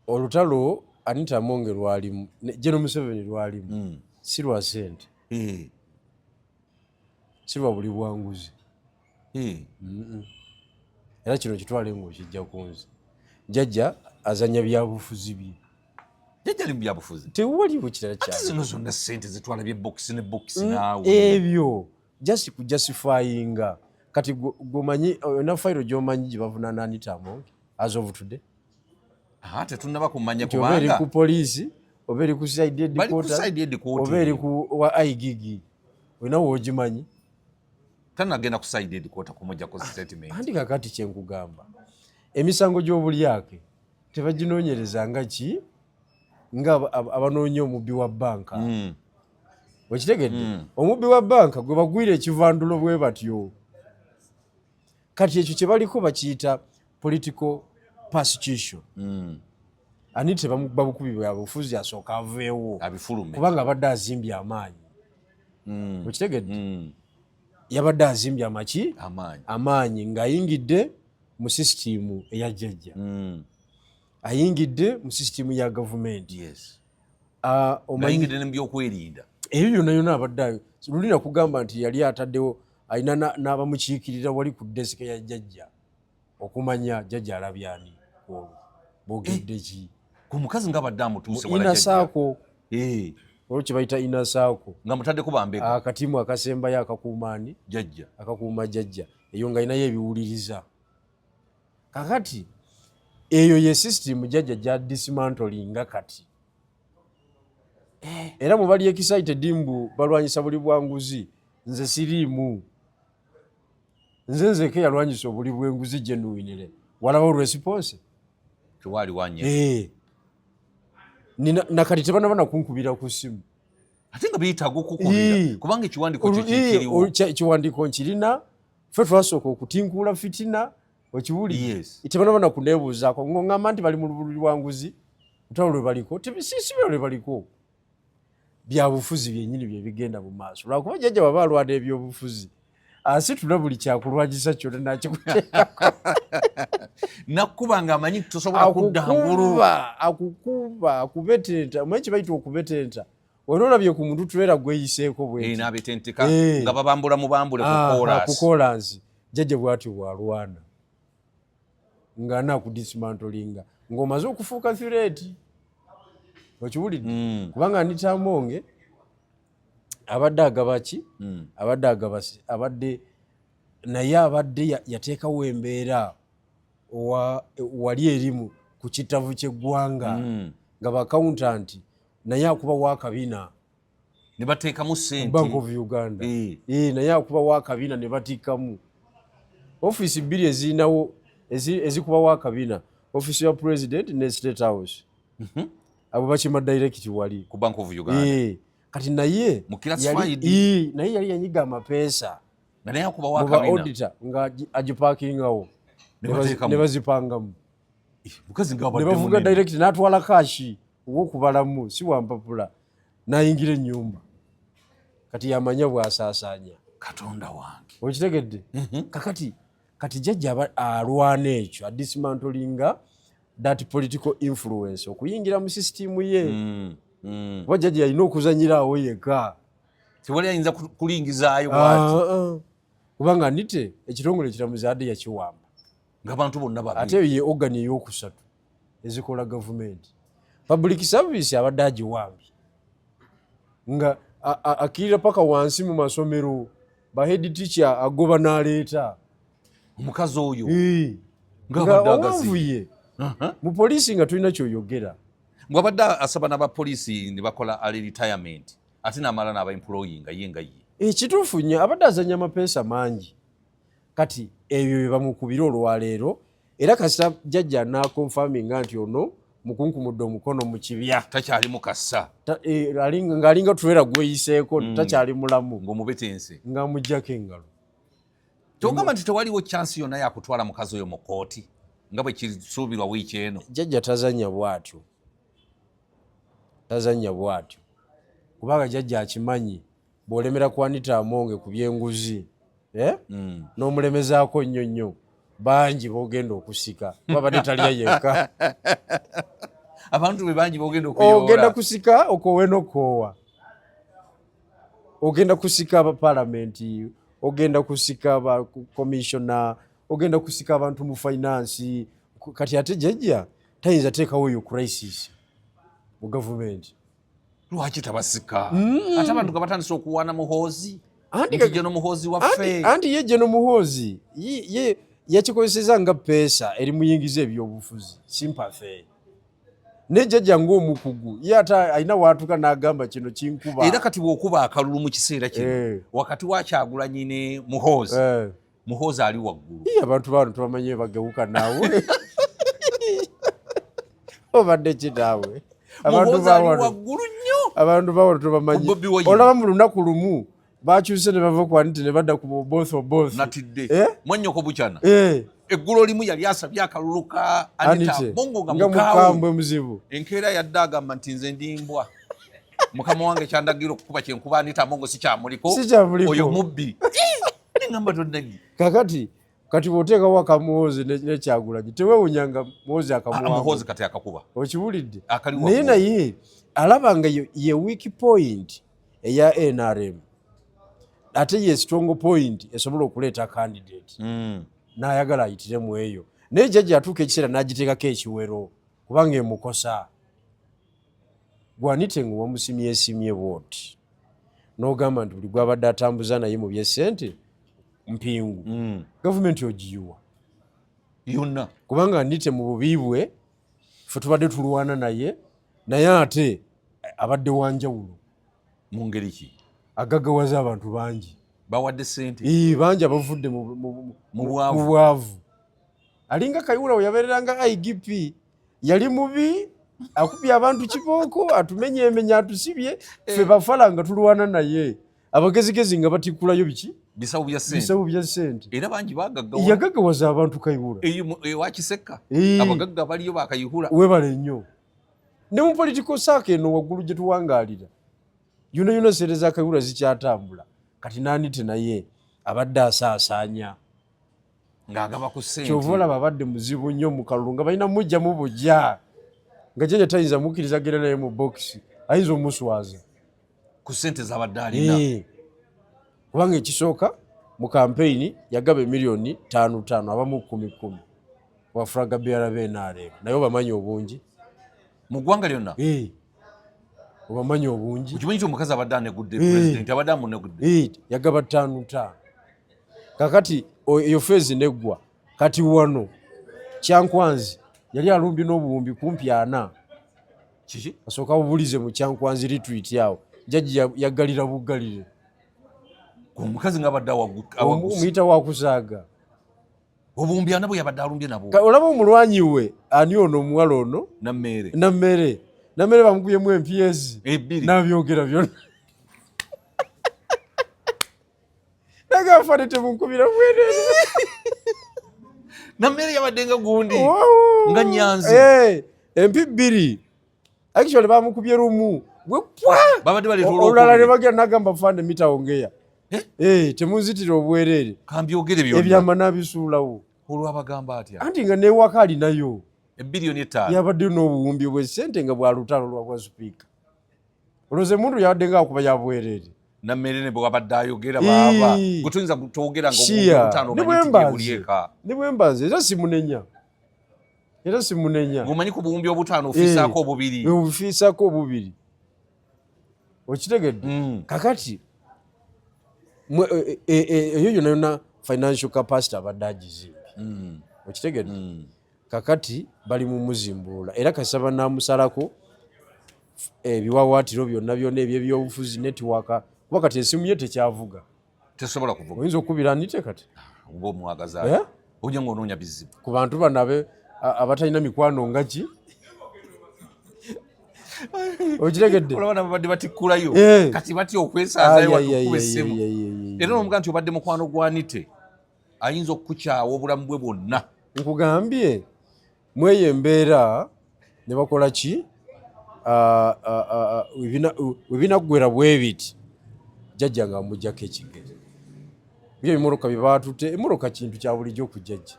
olutalo Anita Amonge lwalimu General Museveni lwalimu si lwa ssente si lwa buli bwanguzi era kino kitwale ng'okijja ku nze jjajja azanya byabufuzi bye jjajja ali mu byabufuzi tewaliwo kirala ate zino zonna ssente zitwala byebokisi ne bokisi naawe ebyo just kujustifyinga kati gomanyi na fayiro gy'omanyi gye bavunaana Anita Amonge as of today tetunnaba kumanya kubanga oba eri ku poliisi oba eri ku side headquarters oba eri ku wa igigi olina woogimanyi tanagenda ku side headquarters kumujjako statement andi kakati kyenkugamba emisango gy'obulyake tebaginoonyereza nga ki nga abanoonya omubbi wa banka wekitegedde omubbi wa banka gwe bagwire ekivandulo bwe batyo kati ekyo kye baliko bakiyita political persecution Anita babukubi byabufuzi asooka aveewo kubanga abadde azimbye amaanyi wekitegedde yabadde azimbye amaanyi ng'ayingidde mu sisitimu eya jjajja ayingidde mu sisitimu ya gavumenti ayingidde ne byokwerinda ebyo byonna yonna abadde luli nakugamba nti yali ataddewo alina n'abamukiikirira wali ku desike ya jjajja okumanya jjajja alabyani olwo boogedde ki ku mukazi ng'abadde amutuuse ina saako olwo kye bayita ina saako nga mutaddeko bambeko akatimu akasembayo akakuumaani jjajja akakuuma jjajja eyo nga inayo ebiwuliriza kakati eyo ye sisitimu jjajja gya dismantlinga kati era mu bali excited mbu balwanyisa buli bwanguzi nze siriimu nzeke yalwanyisa obuli bwenguzi genuinire walaba response tewali wanye nakati tebanaba nakunkubira ku simu ate nga biyitaaga okukubira kubanga ekiwandiiko kikiriwo ekiwandiiko nkirina ffe twasooka okutinkuula fitina okiwuli tebanaba nakuneebuuzaako ng'oŋŋamba nti bali mu buli bwanguzi lutalo lwe baliko si byo lwe baliko byabufuzi byennyini bye bigenda mu maaso lwakuba jjajja baba alwana ebyobufuzi asitula buli kyakulwanyisa kyonna nakikuteekako nakkuba ng'amanyi tosobola kuddangulu akukuba akubetenta omanyi kibayita okubetenta wali olabye ku muntu tubeera gweyiseeko bwetnabetenteka nga babambula mubambule ku kolansi jjajja bw'atyo bwalwana ng'anaakudismantolinga ng'omaze okufuuka threati okiwulidde kubanga Anita Amonge abadde agabaki abadde agabasi abadde naye abadde yateekawo embeera wali erimu ku kitavu ky'eggwanga nga bakawuntanti naye akuba wakabina ne bateekamu ssente Bank of Uganda naye akuba wakabina ne batikkamu ofiisi bbiri ezirinawo ezikuba wakabina ofiisi ya president ne state house abo bakima direct wali ku Bank of Uganda kati naye yali yanyiga amapeesa naye akuba wakabina auditor nga agipakingawo ne bazipangamu ne bavuga direct n'atwala kashi ow'okubalamu si wampapula n'ayingira ennyumba kati yamanya bw'asaasaanya Katonda wange okitegedde kati jjajja alwana ekyo adismantolinga that political influence okuyingira mu sisitimu ye kuba jjajja yalina okuzanyirawo yekka tewali ayinza kulingizaayo bwati kubanga nite ekitongole ekiramuzi adde yakiwamba ng'abantu bonna babi ate ye ogani ey'okusatu ezikola gavumenti public service abadde agiwambye nga akirira paka wansi mu masomero bahead teacher agoba n'aleeta omukazi oyo nga owavuye mu poliisi nga tulina kyoyogera ng'abadde asaba n'abapoliisi ne bakola ali retirement ate n'amala n'aba-employee nga ye ekituufu nnyo abadde azanya amapeesa mangi kati ebyo bye bamukubira olwaleero era kasita jjajja n'akonfaminga nti ono mukunkumudde omukono mu kibya takyali mukassa ng'alinga tubeera gweyiseeko takyali mulamu ng'omubetense ng'amugjako engalo kyogamba nti tewaliwo chansi yonna yakutwala mukazi oyo mu kooti nga bwe kisuubirwa wiiki eno jjajja tazanya bw'atyo kubanga jjajja akimanyi bw'olemera ku Anita Amonge ku by'enguzi n'omulemezaako nnyo bangi b'ogenda okusika kuba badde talya yekka abantu be bangi bogenda ogenda kusika okowe nokoowa, ogenda kusika abapalamenti, ogenda kusika abakomishona, ogenda kusika abantu mu finance. Kati ate jjajja tayinza teekawo eyo crisis mu gavumenti. Lwaki tabasika? Ate abantu nga batandise okuwaana Muhoozi, nti Jeno Muhoozi waffe. Anti ye Jeno Muhoozi yakikozeseza nga peesa eri muyingiza ebyobufuzi, sympathy. Ne jjajja ng'omukugu ye ate alina waatuka n'agamba kino kinkuba. Era kati bw'okuba akalulu mu kiseera kino wakati wa Kyagulanyi ne Muhoozi, Muhoozi ali waggulu. Abantu bano tubamanye bagewuka naawe. Obadde kitaawe. Muhoozi ali waggulu nnyo. Abantu bawano tubamanyi. Olaba mu lunaku lumu bakyuse ne bava ku Anita ne badda ku both. Natidde. Mwannyoko bukyana. Eggulo limu yali asabye akalulu ka Anita Bongo nga mukambwe muzibu. Enkeera yadde agamba nti nze ndimbwa. Mukama wange kyandagira okukuba kyenkuba Anita Bongo sikyamuliko. Oyo mubbi. Ngamba tonnagi. Kati bw'oteekawo akamuhoozi ne Kyagulanyi tewewunyanga Muhoozi akamuwa. Muhoozi kati akakuba. Okiwulidde? Naye alaba nga ye weak point eya NRM. Ate ye strong point esobola okuleeta candidate. N'ayagala ayitiremu eyo. Naye jjajja atuuka ekiseera n'agiteekako ekiwero kubanga emukosa. Gwanite nga wamusimyesimye bw'oti. N'ogamba nti buli gwabadde atambuza naye mu by'essente mpingu. Gavumenti ogiyiwa yonna kubanga Anita mu bubi bwe ffe tubadde tulwana naye ate abadde wanjawulo. Mu ngeri ki? Agaggawaza abantu bangi. Bawadde ssente? Bangi abavudde mu bwavu. Alinga Kayihura we yabeereranga IGP yali mubi, akubye abantu kibooko, atumenyeemenya, atusibye, ffe bafala nga tulwana naye. Abagezigezi nga batikkulayo biki? Bisawu bya ssente. Era bangi bagaggawa. Yagaggawaza abantu Kayihura. Wakiseka. Abagagga baliyo ba Kayihura. Webale nnyo. Ne mu political circle eno waggulu gye tuwangaalira. Yonna ssente za Kayihura zikyatambula. Kati n'Anita naye abadde asaasaanya. Ng'agaba ku ssente. Kyova olaba abadde muzibu nnyo mu kalulu nga balina mujja mu bujja. Nga jjajja tayinza mukkiriza genda naye mu bokisi. Ayinza omuswaza. Ku ssente z'abadde alina. Kubanga ekisooka mu kampeyini yagaba emiliyoni 5 abamu 10 wafulaga beera b'NRM. Naye obamanyi obungi mu ggwanga lyonna. Obamanyi obungi. Okimanyi nti omukazi abadde anegudde pulezidenti abadde amunegudde. Yagaba 5. Kakati eyo feezi neggwa. Kati wano Kyankwanzi yali alumbye n'obuwumbi kumpi 4. Kiki? Asooka bubulize mu Kyankwanzi retreat awo. Jjajji yaggalira buggalire. Omukazi ng'abadde omuyita wakusaaga. Obuwumbi 4 bwe yabadde alumbye nabwo. Olaba omulwanyi we ani ono omuwala ono? Nammere bamukubyemu MPS. N'abyogera byonna. Nagafa ne temunkubira bwereere. Nammere yabadde nga gundi. Nga Nyanzi. MP 2. Actually bamukubye lumu. Babadde baleeta olulala ne bagenda n'agamba fande mita ongea. Temunzitira obwereere. Kambyogere byonna. Ebyama n'abisuulawo. Olwabagamba atya. Anti nga n'ewaka alinayo. Ebbiliyoni 5. Yabadde n'obuwumbi bw'essente nga bwa lutalo lwa sipiika. Olowooza emuntu yabadde ng'akuba ya bwereere. Nammere ne bwe wabadde ayogera baaba. Gwe tuyinza twogera ng'obuwumbi 5 ne bwe mbaze era simunenya. Ng'omanyi ku buwumbi 5 ofiisaako obubiri. Obufiisaako obubiri. Okitegedde? Kakati eyo yonna financial capacity abadde agizimbye. Okitegedde? Kakati bali mu muzimbuula era kasaba n'amusalako ebiwawaatiro byonna eby'ebyobufuzi netiwaaka kuba kati esimu ye tekyavuga. Tesobola kuvuga. Oyinza okukubira Anita kati? Oba omwagaza. Ojja ng'onoonya bizibu. Ku bantu bano abatalina mikwano nga ki? Okitegedde? Olaba nabadde batikkulayo. Kati batya okwesaazayo okukuba essimu. Era n'omuga nti obadde mukwano gwa Anita ayinza okukukyawa obulamu bwe bwonna. Nkugambye mweyo embeera ne bakola ki? Webinaggwera bwe biti jjajja nga amuggyako ekigere. Byo ebimmotoka bye baatute, emmotoka kintu kya bulijjo ku jjajja.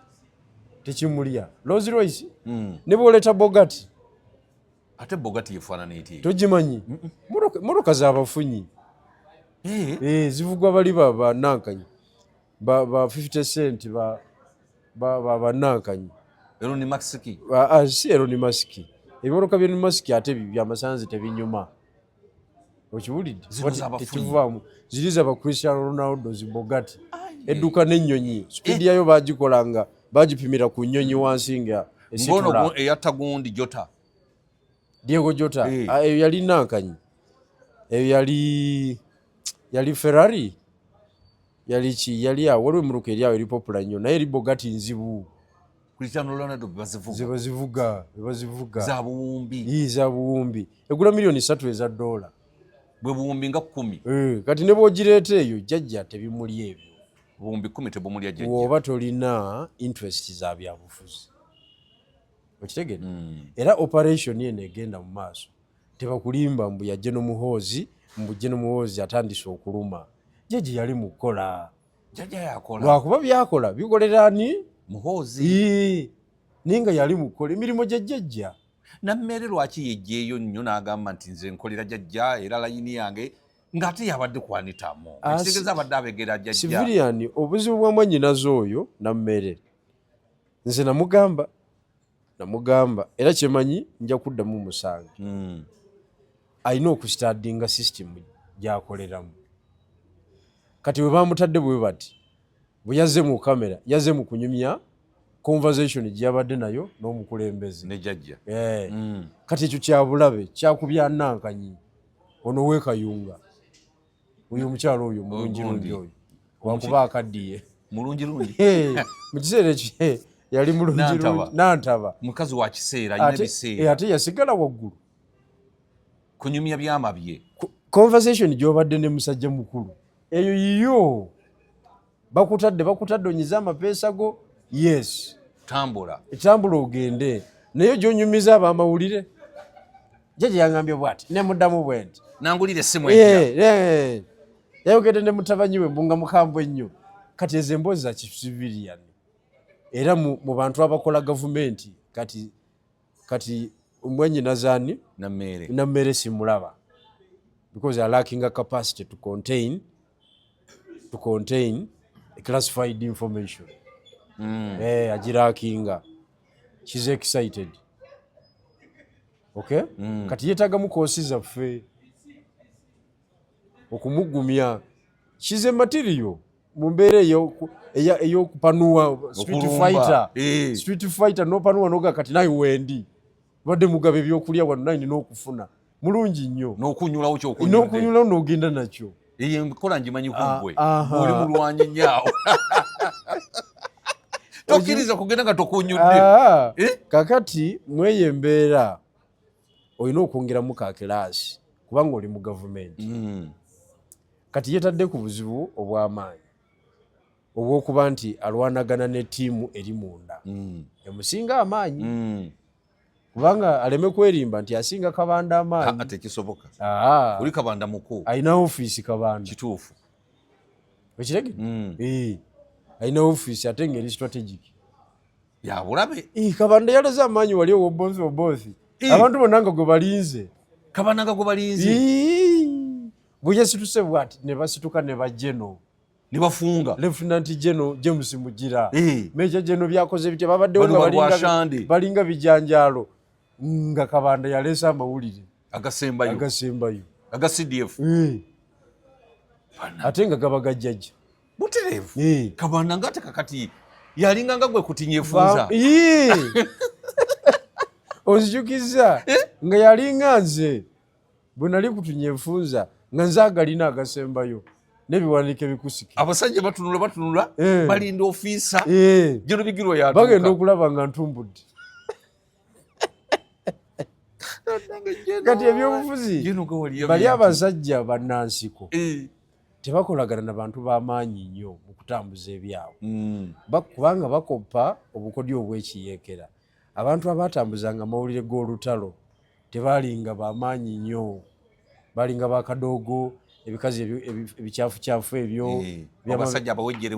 Tekimulya. Rolls Royce ne bw'oleeta Bugatti ate Bugatti efaanana etya togimanyi motoka z'abafunyi zivugwa bali bannankanyi ba 50 cent bannankanyi Elon Musk si Elon Musk ebimotoka bya Elon Musk ate byamasanzi tebinyuma okiwulidde tekivaamu ziri zaba Cristiano Ronaldo zibogati edduka n'ennyonyi supiidi yayo bagikolanga bagipimira ku nnyonyi wansi nga ngono eyatta gundi Jota Diego Jota eyo yali nankanyi eyo yali Ferrari yali ki yali awo waliwo emmotoka eri awo eri popular nnyo naye eri bogati nzibu Cristiano Ronaldo bebazivuga za buwumbi egula $3 eza $. bwe buwumbi nga 10 kati ne bw'ogireeta eyo jjajja tebimuli ebyo buwumbi 10 tebumulya jjajja oba tolina interest za byabufuzi okitegedde era operation yeno egenda mu maaso tebakulimba mbu yajje n'omuhoozi atandise okuluma jjajja yali mu kukola jjajja yakola lwakuba byakola bikolera ani muhoozi naye nga yali mu kukola emirimu gya jjajja nammere lwaki yejjeeyo nnyo n'agamba nti nze nkolera jjajja era layini yange ng'ate yabadde kwanitamu ekitegeeza abadde abegera jjajja civilian obuzibu bwa mwannyinaze oyo nammere nze namugamba era kyemanyi nja kuddamu musange alina okusitadinga sisitemu gyakoleramu kati bwe bamutadde bwe bati bwe yazze mu kamera yazze mu kunyumya conversation gyabadde nayo n'omukulembeze ne jjajja kati ekyo kyabulabe kyakubya nankanyi ono weekayunga oyo omukyalo oyo mulungi oyo wakuba akaddiye mulungi mu kiseera ekyo yali mulungi nantaba mukazi wa kiseera alina ebiseera ate yasigala waggulu kunyumya byama bye conversation gy'obadde ne musajja mukulu eyo yiyo bakutadde onyiza amapeesa go yes tambula ogende naye gy'onyumiza ab'amawulire jjajja yangambye bw'ati ne muddamu bwe nti nangulira essimu yayogedde ne mutabanyi we mbunga mukambwe ennyo kati ezo emboozi za kisiviliyani era mu bantu abakola gavumenti kati omwannyinazaani nammere simulaba because I lacking a capacity to contain classified information agirakinga she's excited okay kati yeetagamu koosi zaffe okumugumya she's a material mu mbeera ey'okupanuwa street fighter n'opanuwa n'oga kati naye wendi badde mugaba ebyokulya wano naye nina okufuna mulungi nnyo n'okunyulawo kyokunyudde n'okunyulawo n'ogenda nakyo eyo enkola ngimanyi kuggwe oli mulwanyi nnyawo tokkiriza kugenda nga tokunyudde kakati mweyo embeera olina okwongeramu ka kilaasi kubanga oli mu gavumenti kati yetadde ku buzibu obw'amaanyi obw'okuba nti alwanagana ne ttiimu eri munda emusinga amaanyi kubanga aleme kwerimba nti asinga Kabanda amaanyi tekisoboka oli Kabanda muku alina ofiisi Kabanda kituufu ekirege alina ofiisi ate ngeri strategic yabulabe Kabanda yalaze amaanyi wali obosi abantu bonna nga gwe balinze Kabanda nga gwe balinze bwe yasituse bwati ne basituka ne bajeno ne bafunga Lieutenant General James Mugira Major General byakoze bitya babaddewo nga balinga bijanjaalo nga Kabanda yaleesa amawulire agasembayo aga CDF ate nga gaba gajjajja butereevu Kabanda ngate kakati yalinga nga gwe kutinyefuza onzijukiza nga yalinga nze bwe nali kutinyefunza nga nze agalina agasembayo n'ebiwandiiko ebikusiki abasajja batunula balinda ofiisa gino bigirwa yatuuka bagenda okulaba nga ntumbudde kati ebyobufuzi bali abasajja bannansiko tebakolagana na bantu b'amaanyi nnyo mu kutambuza ebyabwe kubanga bakoppa obukodyo obw'ekiyeekera abantu abatambuzanga amawulire g'olutalo tebaalinga b'amaanyi nnyo balinga bakadoogo ebikazi ebicyafu ebyo abasajja abawejjere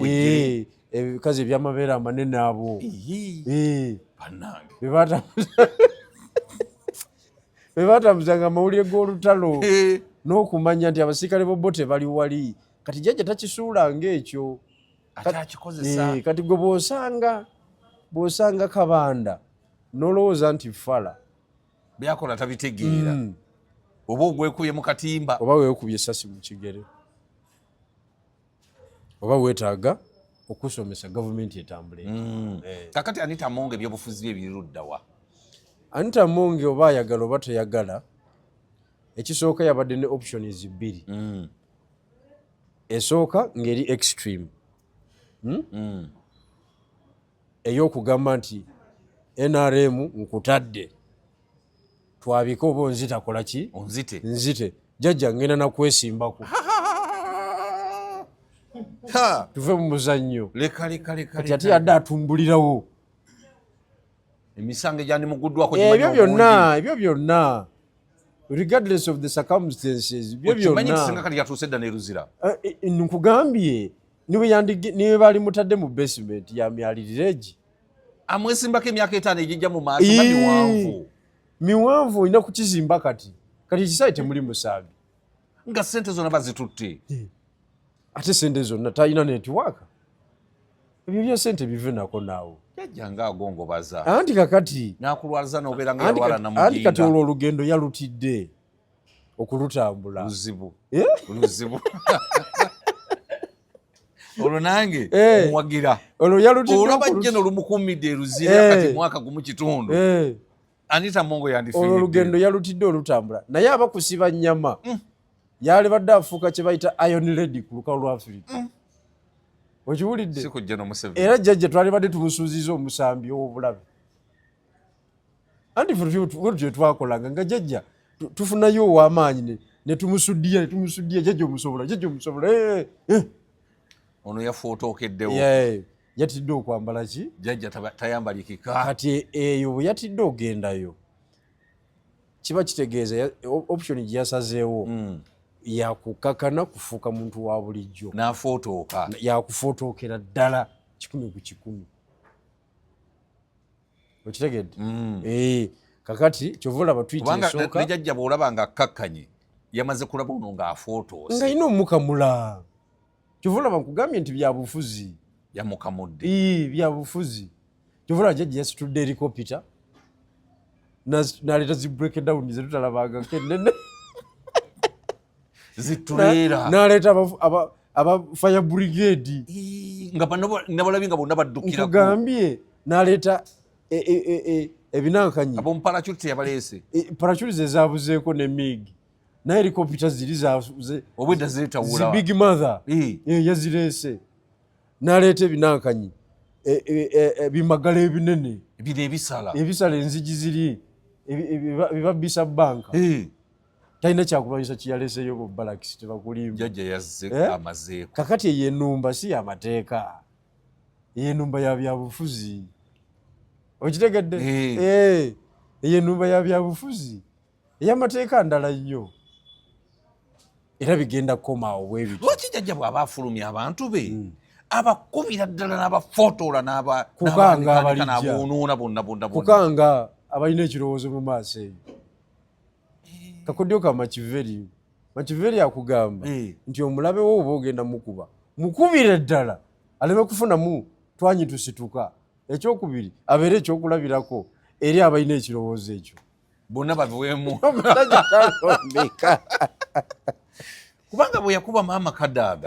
ebikazi ebyamabeere amanene abo bwe batambuzanga amawulire g'olutalo n'okumanya nti abasirikale bo tebali wali kati jjajja takisuulanga ekyo kati gwe bw'osanga kabanda n'olowooza nti fala byakola tabitegeera oba ogwekubye mu katimba oba weekubye essasi mu kigere oba weetaaga okusomesa gavumenti etambule kakati Anita Among ebyobufuzi bye biruddawa Anita Among oba ayagala oba toyagala ekisooka yabadde ne options bbiri esooka ngeri extreme ey'okugamba nti NRM nkutadde twabika oba onzita kola ki nzite jjajja ngenda nakwesimbako tuve mu muzannyo kati ate yadde atumbulirawo emisango egyandimuguddwako ebyo byonna regardless of the circumstances kati yatuuse edda neruzira nkugambye niwe bali mutadde mu basement ya myaliriro egi amwesimbako emyaka 5 egijja mu maaso miwanvu olina kukizimba kati ekisaayi temuli musambi nga sente zonna bazitutte ate sente zonna talina netiwaaka ebyo bya sente bive nako naawo yajjanga agongobaza anti kakati nakulwaza nobeera nga yalwala namujinga anti kati olwo olugendo yalutidde okulutambula luzibu olwo nange muwagira olwo yalutidde olaba jje nolumukumidde eruzira kati mwaka gumu kitundu Anita Among yandifiiridde olwo olugendo yalutidde olutambula naye abakusiba nnyama yali badde afuuka kye bayita iron lady ku lukalu lwa Africa okiwulidde era jjajja twali badde tumusuuziza omusambi ow'obulabe anti ffe twakolanga nga jjajja tufunayo ow'amaanyi ne tumusuddiya jjajja omusobola ono yafootokeddewo yatidde okwambala ki jjajja tayambalikika kati eyo bwe yatidde ogendayo kiba kitegeeza option gye yasazeewo yakukakana kufuuka muntu wa bulijjo n'afootooka yakufotookera ddala 100 okitegedde kakati kyova olaba tuyita nejjajja bw'olaba nga akkakkanye yamaze kulaba ono ng'afootoose nga alina omukamula kyova olaba nkugambye nti byabufuzi yamukamudde byabufuzi kyova olaba jjajja yasitudde helikopita n'aleeta zi breakdown zetutalabanga kenene zituleera n'aleeta aba fire brigade nga nabalabi nga bonna baddukirako nkugambye n'aleeta ebinankanyi ab'omupalaculi teyabaleese paraculi ze zaabuzeeko ne mig naye helikopita ziri zaabuze obwedda zeetawula big mother yazireese n'aleeta ebinankanyi ebimagala ebinene bino ebisala enzigi ziri ebibabisa banka talina kyakubanyisa kiyaleseeyo mu balakisi tebakulimba jjajja yazze amazeeko kakati eyo ennumba si yamateeka eyo ennumba ya byabufuzi okitegedde eyo ennumba ya byabufuzi ey'amateeka ndala nnyo era bigenda kukomaawo bwe bityo lwaki jjajja bw'aba afulumya abantu be abakubira ddala n'abafotoola kukanga n'aboonoona bonna kukanga abalina ekirowoozo mu maaso eyo kakodyo ka Makiveri akugamba nti omulabe wo oba ogenda mukuba mukubire ddala aleme kufunamu twanyi tusituka ekyokubiri abeere ekyokulabirako eri abalina ekirowoozo ekyo bonna babiweemu kubanga bwe yakuba maama Kadaga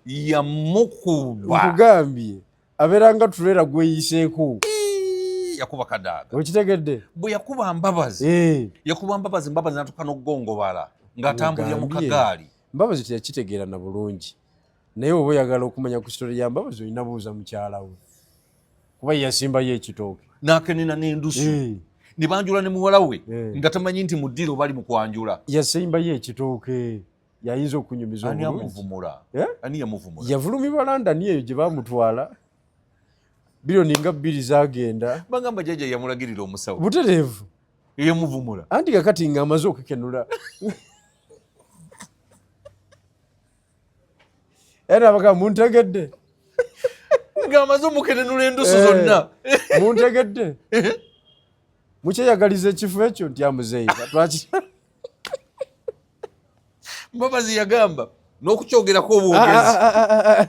yamukuba nkugambye abeera nga tulera gweyiseeko yakuba Kadaga okitegedde bwe yakuba Mbabazi yakuba Mbabazi natuka n'okugongobala ng'atambulira mu kagaali Mbabazi teyakitegeera na bulungi naye oba oyagala okumanya ku sitori ya Mbabazi olina buuza mukyala we kuba yasimbayo ekitooke n'akenena n'endusu ne banjula ne muwala we nga tamanyi nti mu ddiro bali mu kwanjula yasimbayo ekitooke yayinza okunyumiza ani yamuvumula yavulumibwa London eyo gye baamutwala biliyoni nga 2 zagenda bagamba jjajja yamulagirira omusawo butereevu yamuvumula anti kakati nga amaze okukenula era baga muntegedde nga amaze omukenenula endusu zonna muntegedde mukyeyagaliza ekifo ekyo nti amuzeeyi twaki Mbabazi yagamba n'okukyogerako obwogezi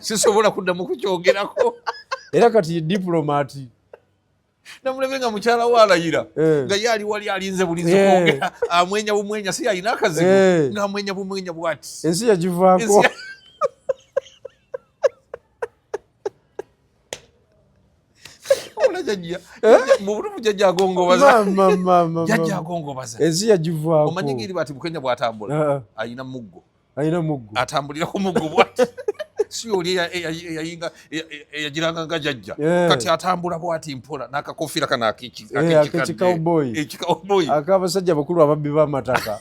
sisobola kuddamu kukyogerako era kati ye diplomaati namulebe nga mukyala we alayira nga ye ali wali alinze bulinzi kwogera amwenya bumwenya si alina akazigo ng'amwenya bumwenya bwati ensi yagivaako mubutufu jajja agongobaza jajja agongobaza ensi yagivaako omanyi ngiri bati bukenya bw'atambula ayina muggo atambulira ku muggo bwati si oli eyagiranga nga jajja kati atambula bwati mpola n'akakofiira kana ak'ekikawboyi ak'abasajja bakulu ababbi b'amataka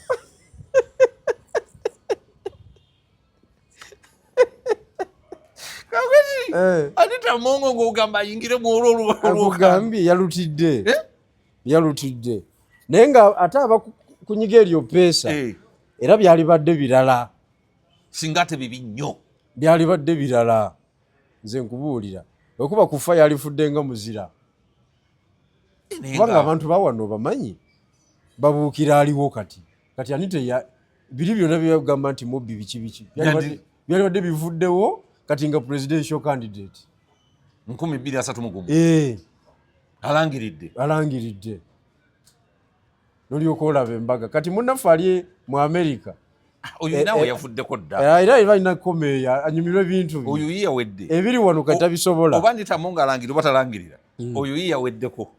Anita Mongo ng'ogamba ayingire mu olwokugambye yalutidde naye nga ate abakunyiga eryo peesa era byali badde birala singa ate bibi nnyo byali badde birala nze nkubuulira okuba kufa yalifudde nga muzira kubanga abantu bawano bamanyi babuukira aliwo kati Anita biri byonna byagamba nti mubbi biki byali badde bivuddewo kati nga presidential candidate 2031 alangiridde nolyoka olaba embaga kati munnaffe ali mu America oyo nawe yavuddeko dda era balina komeeya anyumirwa ebintu oyo yiyawedde ebiri wano kati tabisobola oba Anita Mongo alangirira oba talangirira oyo yiyaweddeko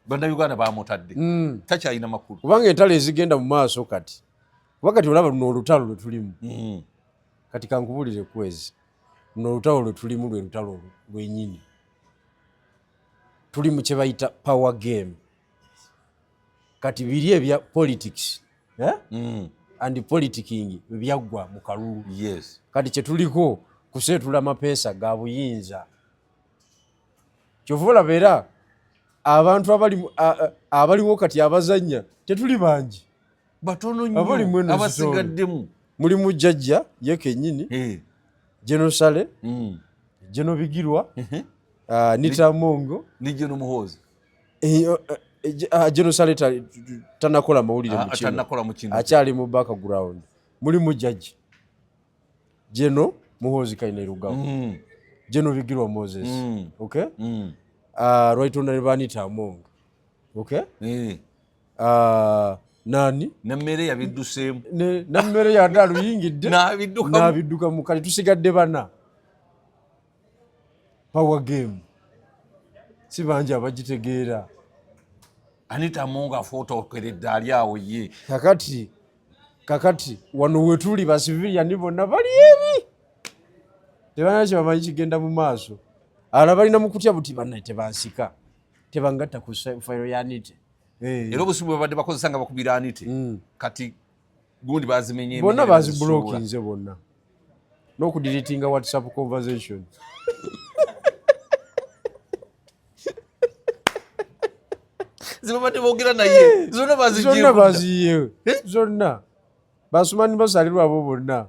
bannayuganda bamutadde takyalina makulu kubanga entalo ezigenda mu maaso kati kuba kati olaba luno olutalo lwe tulimu kati kankubuulire kwezi luno olutalo lwe tulimu lwe lutalo lwenyini tuli mu kye bayita power game kati biri ebya politics and politicking byaggwa mu kalulu kati kye tuliko kuseetula mapeesa ga buyinza kyova olaba era abantu abaliwo kati abazannya tetuli bangi batono nnyo abasigaddemu mulimu jjajja ye kennyini Genosale Geno Bigirwa Anita Mongo ni Geno Muhoozi Genosale tanakola mawulire mu kino akyali mu background mulimu jjajja Geno Muhoozi Kainerugamu Geno Bigirwa Moses okay right honorable Anita Mongo okay nani nemmere yabidduseemu nemmere yadda aluyingidde n'abidduka mu kale tusigadde bana power game si bangi abagitegeera Anita Mongo afootokeredde ali awo ye kakati wano wetuli basiviliani bonna bali eri tebalina kye bamanyi kigenda mu maaso ala balina mu kutya buti bannaye tebansika tebangatta ku fayiro ya Anita era obusibu babadde bakozesa nga bakubira Anita kati gundi bazimenye bonna baziblokinze bonna n'okudiritinga WhatsApp conversation zibabadde boogera naye zonna baziyeyo zonna basumani basalirwa abo bonna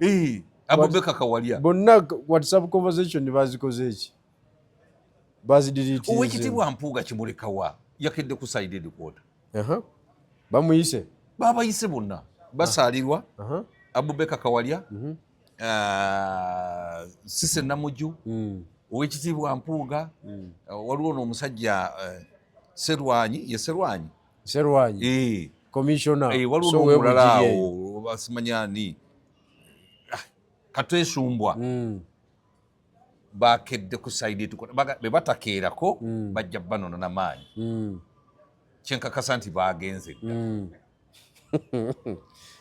Abubeka Kawalya bonna WhatsApp conversation bazikoze eki bazidiritinze Oweekitiibwa Mpuuga Kimulekawa yakedde ku sided quarter bamuyise babayise bonna basalirwa Abubeka Kawalya Sise Namuju Oweekitiibwa Mpuuga waliwo n'omusajja Serwanyi commissioner waliwo n'omulala awo basimanyani Katwesumbwa bakedde ku sided quarter be batakeerako bajja banono n'amaanyi kyenkakasa nti bagenze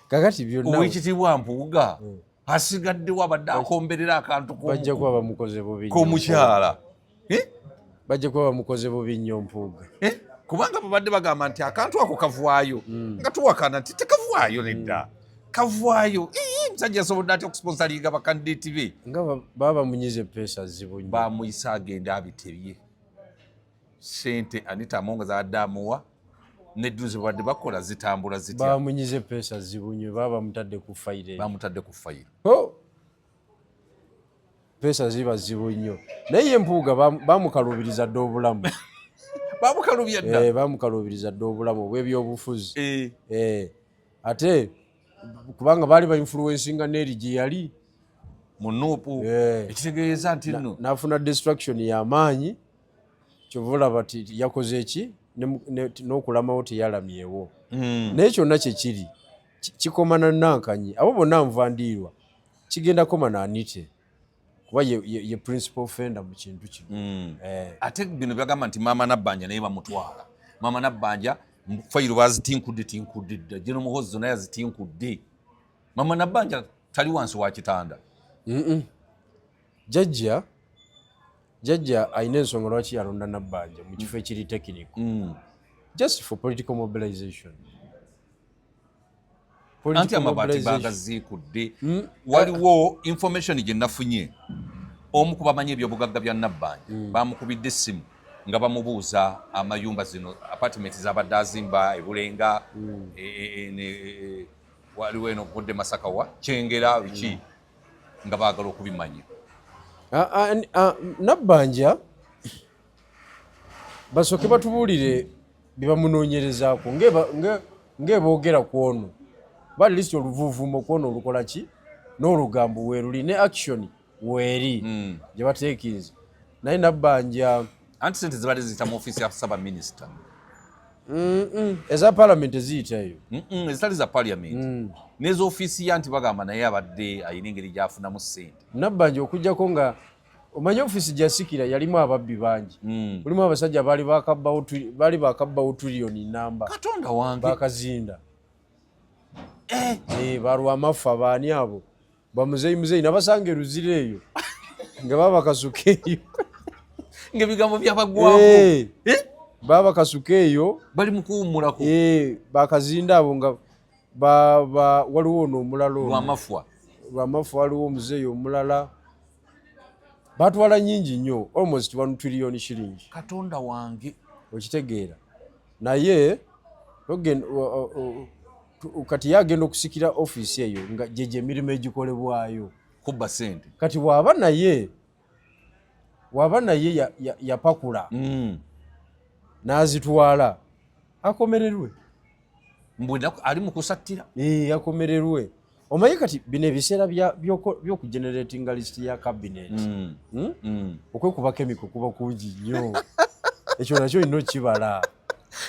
kakati byonna Oweekitiibwa Mpuuga asigaddewo abadde akomberera akantu bajja kuba bamukoze bubi k'omukyala bajja kuba bamukoze bubi nnyo Mpuuga kubanga babadde bagamba nti akantu ako kavaayo nga tuwakana nti tekavaayo nedda kavaayo musajja asobodde ati okusponsalinga bakandidati be nga baba bamunyize peesa zibu nnyo bamuyisa agenda abitebye sente Anita Mongo zabadde amuwa nedduze babadde bakola zitambula zitya bamunyize peesa zibu nnyo baba bamutadde ku fayiro peesa ziba zibu nnyo naye Mpuuga bamukalubiriza dde obulamu bamukalubya dda bamukalubiriza dda obulamu obw'ebyobufuzi ate kubanga baali bainfluencinga neeri gye yali mu Nuupu ekitegeeza nti nno n'afuna distraction y'amaanyi kyova olaba ti yakoze eki n'okulamawo teyalamyewo naye kyonna kyekiri kikomana nankanyi abo bonna nvandiirwa kigenda koma naanite kuba ye principal offender mu kintu kino ate bino byagamba nti maama Nabbanja naye bamutwala maama Nabbanja fayiro bazitinkudde dda General Muhoozi zonna yazitinkudde maama Nabbanja tali wansi wa kitanda jjajja alina ensonga lwaki yalonda Nabbanja mu kifo ekiri technical just for political mobilization anti amabaati bagaziikudde waliwo information gye nafunye omu ku bamanyi ebyobugagga bya Nabbanja bamukubidde essimu nga bamubuuza amayumba zino apartment z'abadde azimba e Bulenga waliwo eno kudde Masaka wa Kyengera biki nga baagala okubimanya Nabbanja basooke batubuulire byebamunoonyerezaako ng'eboogera ku ono bali lisiti oluvuuvuumo ku ono olukola ki n'olugambo weeruli ne action weeri gye bateekinze naye Nabbanja anti sente zibadde ziyita mu ofiisi ya Ssaabaminisita eza paalamenti eziyitayo ezitali za paliamenti n'eza ofiisi ya nti bagamba naye abadde alina engeri gy'afunamu ssente Nabbanja okuggyako nga omanyi ofiisi gyasikira yalimu ababbi bangi mulimu abasajja baali bakabbawo tuliyoni namba Katonda wange bakazinda balwa amafa baani abo bamuzeeyi nabasanga eruzira eyo nga babakasuka eyo ng'ebigambo byabagwako babakasuka eyo bali mu kuwummulako bakazinda abo nga waliwo ono omulala lwamafu waliwo omuzeeyi omulala batwala nyingi nnyo almost 1 trillion shilingi Katonda wange okitegeera naye kati yagenda okusikira ofiisi eyo nga gyegyo emirimu egikolebwayo kubba sente kati waba naye yapakula n'azitwala akomererwe ali mu kusattira akomererwe omanyi kati bino ebiseera by'okugeneratinga lisiti ya cabinet okwekuba kemiko kuba kungi nnyo ekyo nakyo olina okibala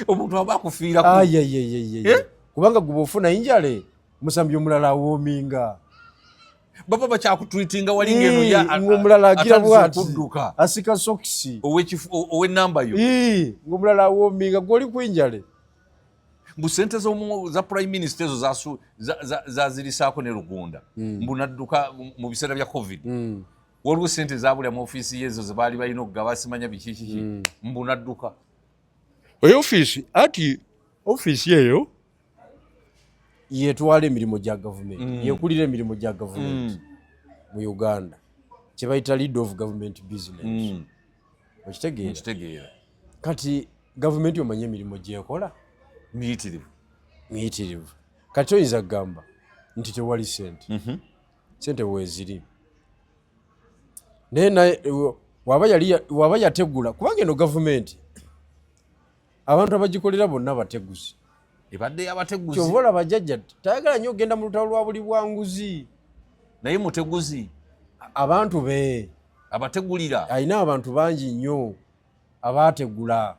omuntu aba akufiiraku kubanga guba ofuna injale musambi omulala awoominga baba bakyakutwitinga wali ngeno ng'omulala agira bwati asika sokisi ow'ennamba yo ng'omulala awoominga gwoli kwinjale mbu sente za prime minister ezo zazirisaako ne Rugunda mbu nadduka mu biseera bya covid waliwo sente zabulya mu ofiisi yezo ze baali balina okugaba simanya bikikiki mbu nadduka oyo ofiisi ati ofiisi eyo yetwala emirimu gya gavumenti yekulira emirimu gya gavumenti mu Uganda kye bayita lead of government business okitegeera kati gavumenti omanye emirimu gyekola miyitirivu kati oyinza kugamba nti tewali sente weeziri naye waba yategula kubanga eno gavumenti abantu abagikolera bonna bateguzi ebadde yabateguzi kyova olaba jjajja tayagala nnyo okgenda mu lutalo lwa buli bwanguzi naye muteguzi abantu be abategulira alina abantu bangi nnyo abaategula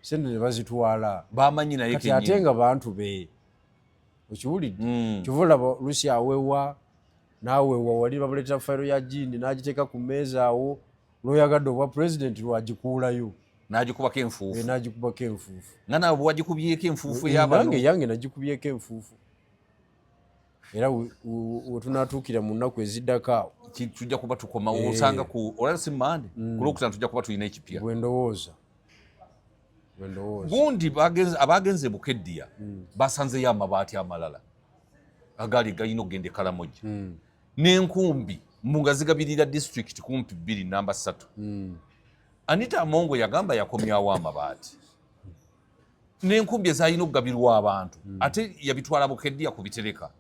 sente ne bazitwala bamanyi naye kati ate nga bantu be okiwulidde kyova olaba lusi awewa n'awewa wali bamuleetera fayiro ya jindi n'agiteeka ku mmeeza awo lw'oyagadde obwa pulezidenti lwagikuulayo n'agikubako enfuufu n'agikubako enfuufu nga nawe bwagikubyeko enfuufu yange nagikubyeko enfuufu era wetunaatuukira mu nnaku eziddako awo tujja kuba tukomawo osanga olala si mande ku lwokutano tujja kuba tulina ekipya bwendowooza gundi abagenze e Bukedya basanzeyo amabaati amalala agaali galina okugenda e Karamoja n'enkumbi nga zigabirira disitulikiti kumpi 2 namba 3 Anita Amongo yagamba yakomyawo amabaati n'enkumbi ezalina okugabirwa abantu ate yabitwala Bukedya kubitereka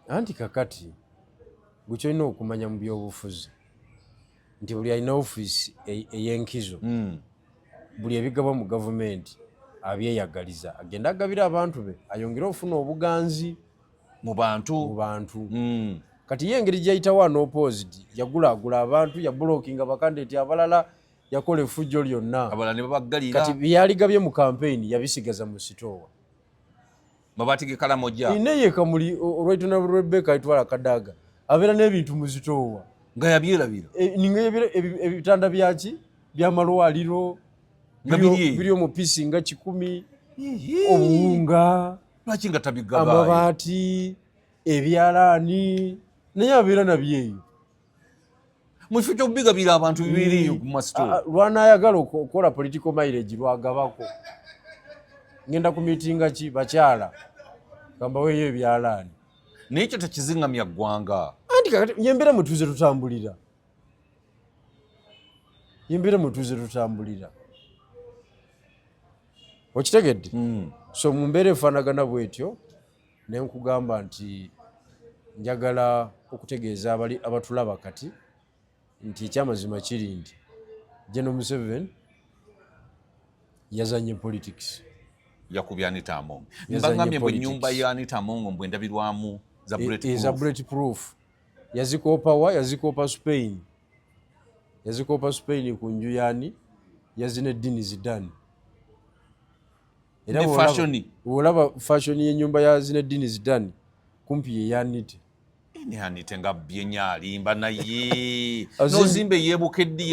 anti kakati gwekyolina okumanya mu byobufuzi nti buli alina ofiisi ey'enkizo buli ebigabwa mu gavumenti abyeyagaliza agenda agabira abantu be ayongere ofuna obuganzi mu bantu kati ye engeri gyayitawo unopposed yagulaagula abantu yabulookinga bakandidate abalala yakola effujjo lyonna abalala ne babaggalira kati byaligabye mu campaign yabisigaza mu sitoowa mabaati g'Ekaramoja inaye kamuli olwaitona Rebecca ayitwala Kadaga abeera n'ebintu mu sitoowa nga yabyerabira ebitanda byaki byamalwaliro biri omu piisi nga 10 obuwunga lwaki nga tabigaba amabaati ebyalaani naye abeera nabyeyo mu kifo ky'okubigabira abantu bibiri ku masitoowa lwanaayagala okukola political mileage lwagabako ngenda ku miitinga ki bakyala kambaweeyo ebyalaani naye ekyo tekizingamya ggwanga anti kakati yembeera mutuuze tutambulira okitegedde so mu mbeera efaanagana bwetyo ne nkugamba nti njagala okutegeeza abatulaba kati nti ekyamazima kiri nti General Museveni yazanye politics yakubya Anita Among mbangambye bwe nnyumba ya Anita Among mbwe ndabirwamu za bulletproof yazikoopa Spain ku nju yani yazine Dini Zidane era olaba fashion y'ennyumba ya Zinedine Zidane kumpi ye yanite ne Anita nga byenya alimba naye nozimbe yebukedde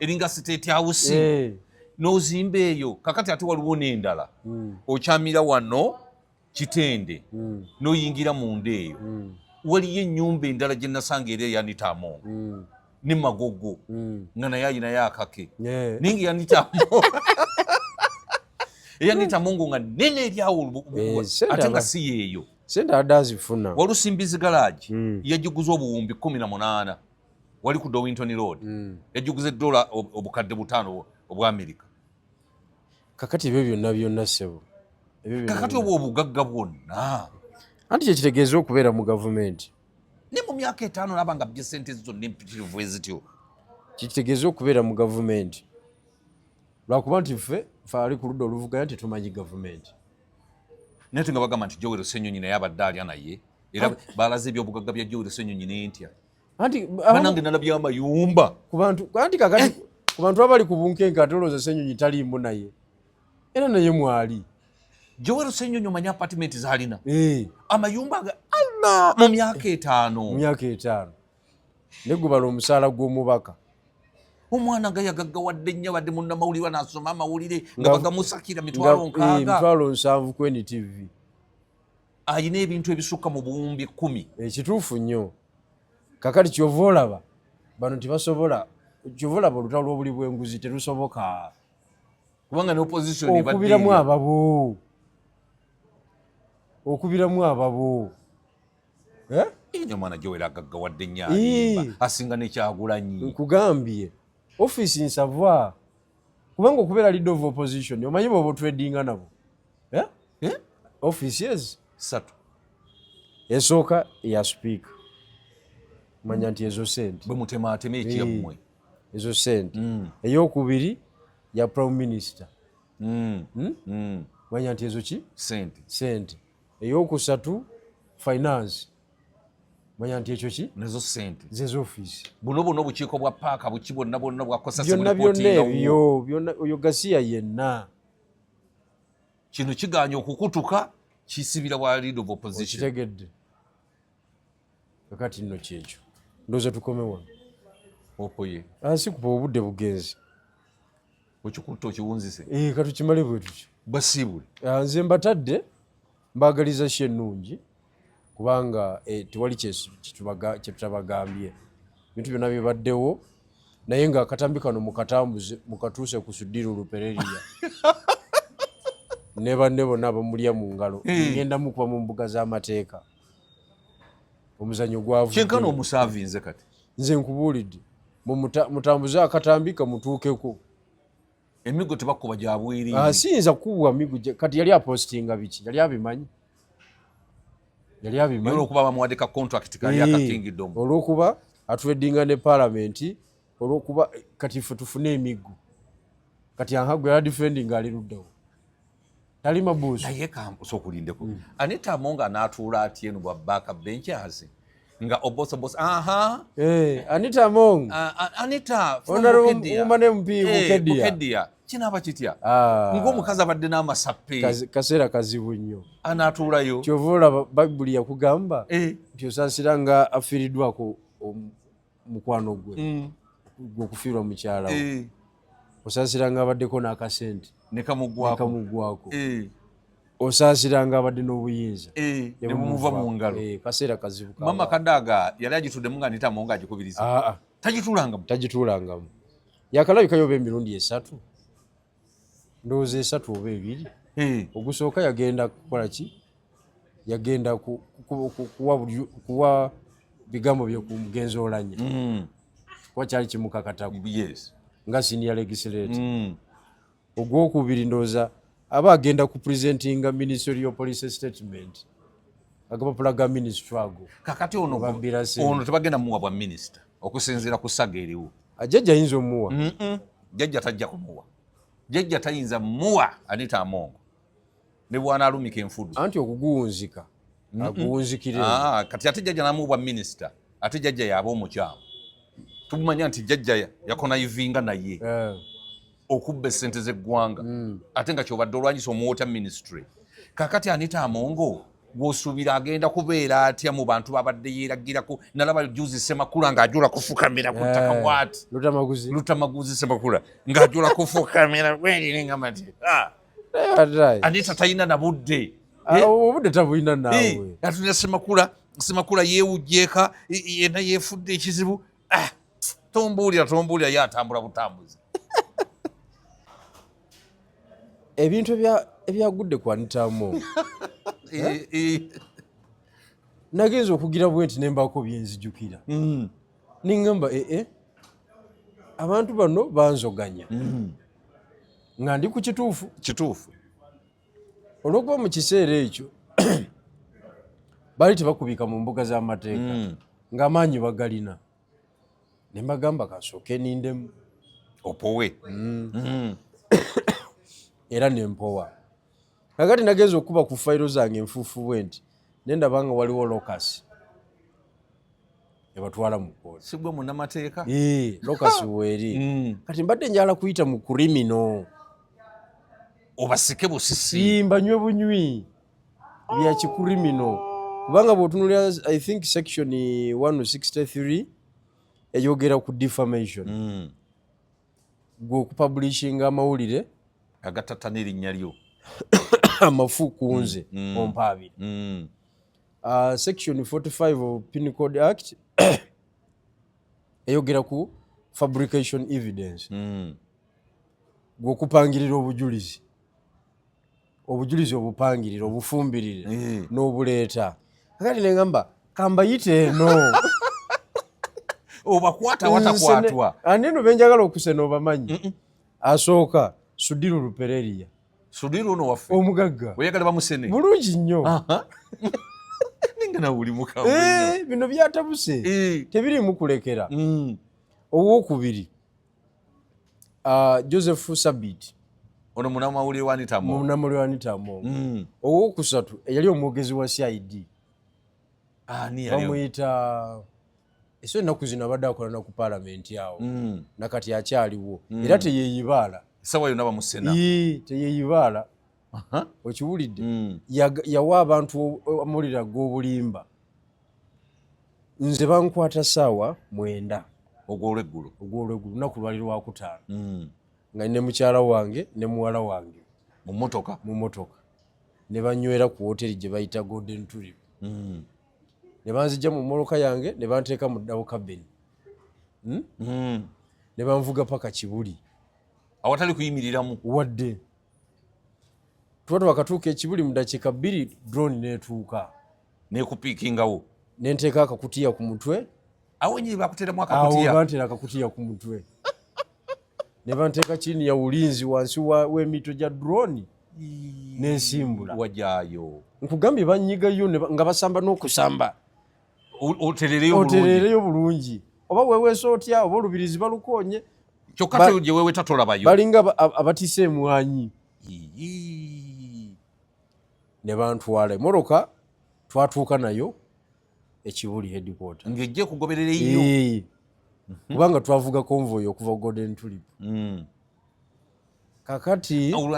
eringa state house nozimba eyo kakati ate waliwo n'endala okyamira wano Kitende noyingira munda eyo waliyo ennyumba endala gye nasanga era Anita Among ne Magogo nga naye ayinayo akake naye nga Anita Among Anita Among nga nene eryawo ate nga si yeeyo sente adazifuna Walusimbizi garage yagiguza obuwumbi 18 wali ku Dowington Road yagiguza $5 obukadde 5 obwa America kakati ebyo byonna ssebo kakati obwo obugagga bwonna anti kyekitegeeza okubeera mu gavumenti ne mu myaka 5 laba nga bye sente zonna empitirivu ezityo kitegeeza okubeera mu gavumenti lwakuba nti ffe ali ku ludda oluvuganya tetumanyi gavumenti naye tunga bagamba nti Joel Ssenyonyi naye abadde alya naye era balaze ebyobugagga bya Joel Ssenyonyi n'entya banange nalabya amayumba anti kakati ku bantu abali ku bunkenke ate olowooza Ssenyonyi taliimu naye era naye mwali Joel Ssenyonyi omanyi apartment z'alina amayumba Allah mu myaka 5 negubala omusaala gw'omubaka omwana nga yagaggawadde nnyo badde munnamawulire n'asoma amawulire nga bagamusakira mitwalo 7 ku NTV ayina ebintu ebisukka mu buwumbi 10 ekituufu nnyo kakati kyova olaba bano tebasobola kyova olaba olutalo lw'obuli bw'enguzi terusoboka kubanga ne opposition okubiramu ababo inyo mwana Joel agaggawadde nnyo alimba asinga n'Ekyagulanyi nkugambye office nsava kubanga okubeera leader of opposition omanyi bwoba otwedinga nabo offices 3 esooka ya speaker manya nti ezo sente bwe mutematema ekyammwe ezo sente eyokubiri ya prime minister manya nti ezo ki sente eyokusatu finance manya nti ekyo ki nezo sente zezo office buno obukiiko bwa paaka buki bonna bwakosa byonna ebyo byonna oyo Gasiya yenna kino kiganya okukutuka kisibira bwa leader of opposition kitegedde kakati nno kyekyo ndowooza tukome wano opoye asi kupa obudde bugenzi okikutta okiwunzise katukimale bwe tutyo basiibule nze mbatadde mbagaliza shi ennungi kubanga tewali kyetutabagambye bintu byonna bibaddewo naye nga akatambi kano mukatambuze mukatuuse ku Sudiru Lupereriya ne banne bonna abamulya mu ngalo ngenda mukuba mu mbuga z'amateeka omuzannyo gwavudde kyenkana omusaavinze kati nze nkubuulidde mutambuze akatambi kamutuukeko emigo tebakuba gya bwiri siyinza kukuwa migo kati yali apostinga biki yali abimanyi olwokuba bamuwadde ka contract kali aka kingdom olwokuba atwedinga ne parliament olwokuba kati ffe tufune emigo kati Anhagu ya defending ali luddawo tali mabuusu naye kasokulindeko Anita Among anaatuula atya eno bwa backup benchers nga obosobos Anita Among Anita woman MP Bukeddia kinaaba kitya ng'omukazi abadde n'amasappe kaseera kazibu nnyo anaatuulayo kyova olaba Bayibuli yakugamba nti osaasira nga afiiriddwako mukwano gwe okufiirwa mukyala we osaasira nga abaddeko n'akasente ne kamuggwako osaasira nga abadde n'obuyinza ne bumuva mu ngalo kaseera kazibu mama Kadaga yali agituddemu nga Anita Among agikubiriza tagituulangamu yakalabika yoba emirundi 3 ndowooza 3 oba 2 ogusooka yagenda kukola ki yagenda kuwa bigambo bye ku mugenzi Oulanyah kuba kyali kimukakatako nga senior legislator ogwokubiri ndowooza aba agenda ku presentinga ministerial police statement agapapula ga ministry ago kakati ono tebagenda muwa bwa minister okusinziira ku ssaga eriwo ajjajja ayinza omuwa jjajja tajja kumuwa jjajja tayinza muwa Anita Among ne bwanaalumika enfudu anti okuguwunzika aguwunzikire kati ate jjajja namuwa bwa minister ate jjajja yaaba omukyamu tumanya nti jjajja yakonayivinga naye okubba essente z'eggwanga ate nga kyobadde olwanyisa omuwota ministry kakati Anita Among gwosuubira agenda kubeera atya mu bantu babadde yeeragirako nalaba juzi Semakula ng'ajula kufukamira ku ttaka bwati Lutamaguzi Semakula ng'ajula kufukamira bweriringa mati Anita talina na budde obudde tabulina naawe atulina Semakula yeewujjeeka yenna yeefudde ekizibu tombuulira ye atambula butambuzi ebintu ebyagudde ku Anita Among nagenza okugira bwe nti nembaako byenzijukira niŋŋamba abantu bano banzoganya nga ndi ku kituufu olw'okuba mu kiseera ekyo baali tebakubika mu mbuga z'amateeka ng'amaanyi bagalina ne mbagamba kasooke nindemu opowe era nempowa kakati nagenza okuba ku fayiro zange enfuufu bwe nti nendaba nga waliwo lokasi ebatwala mu kkooti sigwe munnamateeka lokasi weeri kati mbadde njala kuyita mu kurimino obasike busisi mbanywe bunywi bya kikurimino kubanga bw'otunulira I think section 163 eyogera ku defamation gwe okupublishinga amawulire agattata n'erinnya lyo amafu ku nze ompaabiri section 45 of Penal Code Act eyogera ku fabrication evidence gwe okupangirira obujulizi obupangirire obufumbirire n'obuleeta kakati neŋŋamba kambayite eno obakwata watakwatwa aneno benjagala okusena obamanyi asooka Sudiru Lupereria Sudiru ono waffe omugagga oyagala bamusene bulungi nnyo ningana uli mukamu bino byatabuse tebirimu kulekera owokubiri Joseph Sabit ono munamawulire wa Anita Among owokusatu eyali omwogezi wa CID bamuyita eso ennaku zino abadde akola na ku palamenti awo nakati akyaliwo era teyeeyibaala sawa yonna bamusena teyeeyibaala okiwulidde yawa abantu amulira g'obulimba nze bankwata ssaawa 9 ogw'olweggulo lunaku lwali lwakutaano nga ne mukyala wange ne muwala wange mu motoka ne banywera ku woteri gye bayita Golden Tulip ne banzijja mu mmoloka yange ne banteeka mu ddawo kabeni ne banvuga paka Kibuli awatali kuyimiriramu wadde tuba twakatuuka Ekibuli mu dakiika 2 drone neetuuka nekupiikingawo nenteeka akakutiya ku mutwe awo nyiri bakuteeramu awo banteera akakutiya ku mutwe ne banteeka chini ya ulinzi wansi w'emito gya drone nensimbula wajaayo nkugambye banyigayo nga basamba n'okusamba oterereyo bulungi oba weweesa otya oba olubirizi balukonye kyokka gye wewe tatolabayo balinga abatise emwanyi ne bantwala emmotoka twatuuka nayo ekibuli headquarter ng'ejje kugoberera eyo kubanga twavuga convoy okuva Golden Tulip kakati eyo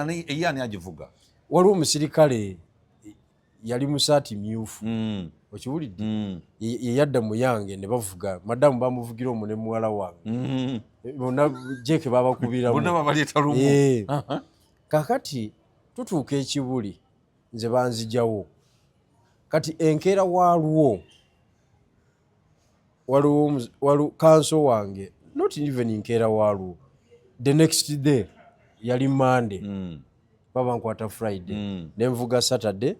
ani agivuga waliwo omusirikale yali mu saati myufu okiwulidde yeyadda mu yange ne bavuga madamu bamuvugira omwo ne muwala wange bonna jeke babakubiramu bonna babaleeta lumu kakati tutuuka ekibuli nze banzijawo kati enkeera waliwo kanso wange not even nkeera waliwo the next day yali Monday babankwata Friday nenvuga Saturday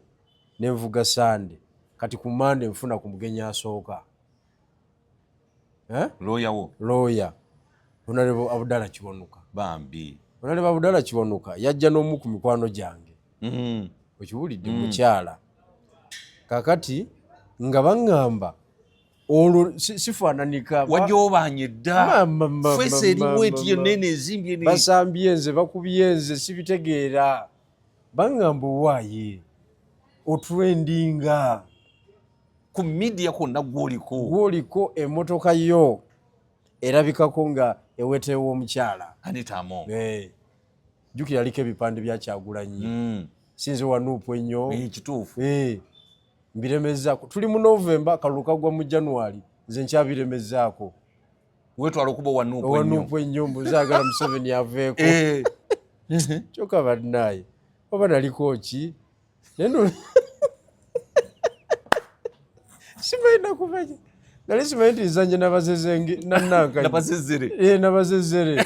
nenvuga Sunday kati ku Monday nfuna ku mugenyi asooka lawyer Honorable Abdallah Kiwanuka bambi Honorable Abdallah Kiwanuka yajja n'omu ku mikwano gyange okiwulidde mukyala kakati nga baŋŋamba olwo sifaananika wajja obanye dda fesi eriwo eti yenene ezimbye basambye nze bakubye nze sibitegeera baŋŋamba owaaye otrendinga ku media kwonna gwoliko emmotoka yo erabikako nga eweteewo omukyala Anita Among jjukira aliko ebipande bya Kyagulanyi sinze wanuupu ennyo kituufu mbiremezaako tuli mu November akalulu kagwa mu January nze nkyabiremezaako wetwala okuba wanuupu ennyo mbuzaagala Museveni aveeko kyokka bannaye oba naliko ki simaina kumanya nali simanyi nti nzanye nabazezere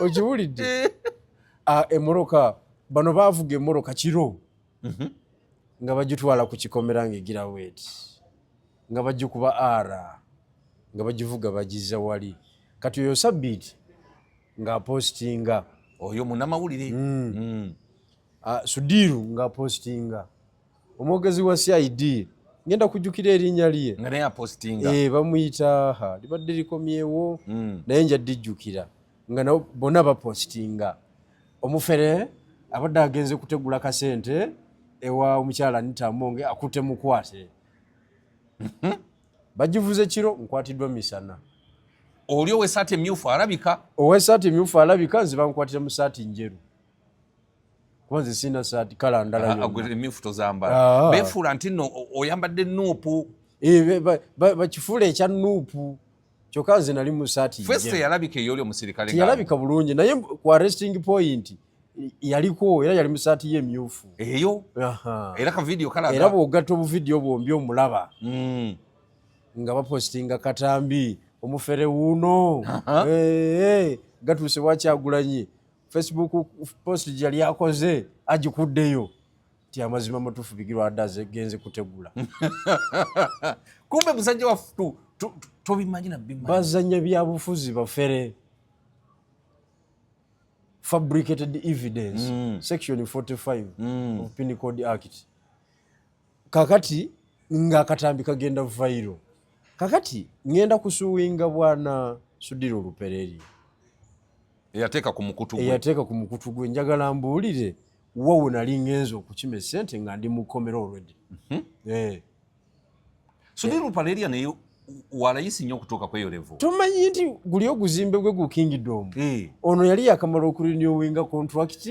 okiwulidde emmoroka bano baavuga emmoroka kiro nga bagitwala ku kikomera ng'egira weeti nga bagikuba ara nga bagivuga bagiza wali kati oyo Sabbiiti ng'apostinga oyo munnamawulire Sudiru ng'apostinga omwogezi wa CID ngenda kujjukira erinnya lye nga naye apostinga bamuyita libadde likomyewo naye nja dijjukira nga nabo bonna bapostinga omufere abadde agenze kutegula kasente ewa omukyala Anita Among akutte mukwate bagivuze kiro nkwatiddwa misana oli ow'essaati emyufu alabika ow'essaati emyufu alabika nze bankwatira mu saati njeru kuba nze sina saati kala ndala emyufu tozambala beefuula nti nno oyambadde nuupu bakifuula ekya nuupu kyokka nze nali mu saati fesi teyalabika ey'oli omusirikale teyalabika bulungi naye ku arresting point yaliko era yali mu saati ye emyufu eyo era ka video kalaga era bw'ogatta obuvidiyo bwombi omulaba nga bapostinga katambi omufere wuuno gatuuse wa Kyagulanyi Facebook post gyali akoze agikuddeyo ti amazima matuufu bigirwa adda genze kutegula kumbe musajja waffe tobimanyi nabbimanyi bazanya byabufuzi bafere fabricated evidence section 45 of Penal Code Act kakati nga akatambi kagenda viral kakati ngenda kusuwinga bwana Sudiru Lupereri eyateeka ku mukutu gwe njagala mbuulire wawe nali ngenza okukima essente nga ndi mu kkomera already Sudiru Lupereri naye walayisi nnyo okutuuka kweyo level tomanyi nti guli oguzimbe gwe gu Kingdom ono yali yakamala okurinewinga contract